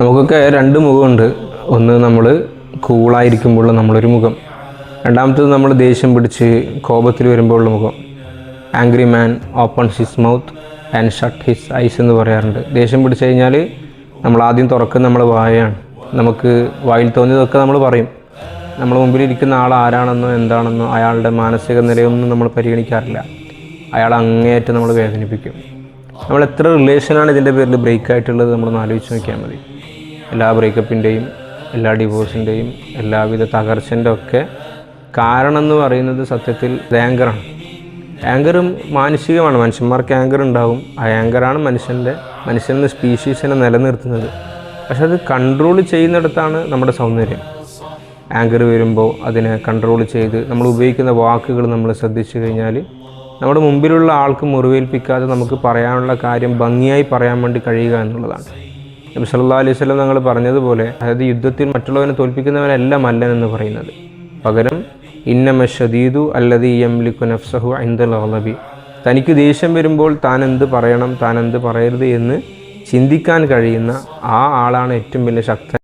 നമുക്കൊക്കെ രണ്ട് മുഖമുണ്ട്. ഒന്ന് നമ്മൾ കൂളായിരിക്കുമ്പോഴുള്ള നമ്മളൊരു മുഖം, രണ്ടാമത്തേത് നമ്മൾ ദേഷ്യം പിടിച്ച് കോപത്തിൽ വരുമ്പോഴുള്ള മുഖം. Angry man opens his mouth and shut his eyes എന്ന് പറയാറുണ്ട്. ദേഷ്യം പിടിച്ചു കഴിഞ്ഞാൽ നമ്മൾ ആദ്യം തുറക്കുന്ന നമ്മൾ വായയാണ്. നമുക്ക് വായിൽ തോന്നിയതൊക്കെ നമ്മൾ പറയും. നമ്മൾ മുമ്പിലിരിക്കുന്ന ആൾ ആരാണെന്നോ എന്താണെന്നോ അയാളുടെ മാനസിക നിലയൊന്നും നമ്മൾ പരിഗണിക്കാറില്ല. അയാൾ അങ്ങേയറ്റം നമ്മൾ വേദനിപ്പിക്കും. നമ്മൾ എത്ര റിലേഷനാണ് ഇതിൻ്റെ പേരിൽ ബ്രേക്ക് ആയിട്ടുള്ളത് നമ്മളൊന്ന് ആലോചിച്ച് നോക്കിയാൽ മതി. എല്ലാ ബ്രേക്കപ്പിൻ്റെയും എല്ലാ ഡിവോഴ്സിൻ്റെയും എല്ലാവിധ തകർച്ചൻ്റെ ഒക്കെ കാരണം എന്ന് പറയുന്നത് സത്യത്തിൽ ആങ്കറാണ്. ആങ്കറും മാനുഷികമാണ്. മനുഷ്യന്മാർക്ക് ആങ്കർ ഉണ്ടാവും. ആ ആങ്കറാണ് മനുഷ്യൻ്റെ സ്പീഷീസിനെ നിലനിർത്തുന്നത്. പക്ഷെ അത് കൺട്രോൾ ചെയ്യുന്നിടത്താണ് നമ്മുടെ സൗന്ദര്യം. ആങ്കർ വരുമ്പോൾ അതിനെ കൺട്രോൾ ചെയ്ത് നമ്മൾ ഉപയോഗിക്കുന്ന വാക്കുകൾ നമ്മൾ ശ്രദ്ധിച്ചു കഴിഞ്ഞാൽ നമ്മുടെ മുമ്പിലുള്ള ആൾക്ക് മുറിവേൽപ്പിക്കാതെ നമുക്ക് പറയാനുള്ള കാര്യം ഭംഗിയായി പറയാൻ വേണ്ടി കഴിയുക എന്നുള്ളതാണ്. നബി സല്ലല്ലാഹു അലൈഹി വസല്ലം തങ്ങൾ പറഞ്ഞതുപോലെ, അതായത് യുദ്ധത്തിൽ മറ്റുള്ളവനെ തോൽപ്പിക്കുന്നവനല്ല മല്ലൻ എന്ന് പറയുന്നത്. പകരം ഇന്നമ ഷദീദു അല്ലദീ യംലികു നഫ്സഹു ഇൻദൽ ഗളബി, തനിക്ക് ദേഷ്യം വരുമ്പോൾ താൻ എന്ത് പറയണം താൻ എന്ത് പറയരുത് എന്ന് ചിന്തിക്കാൻ കഴിയുന്ന ആ ആളാണ് ഏറ്റവും വലിയ ശക്തൻ.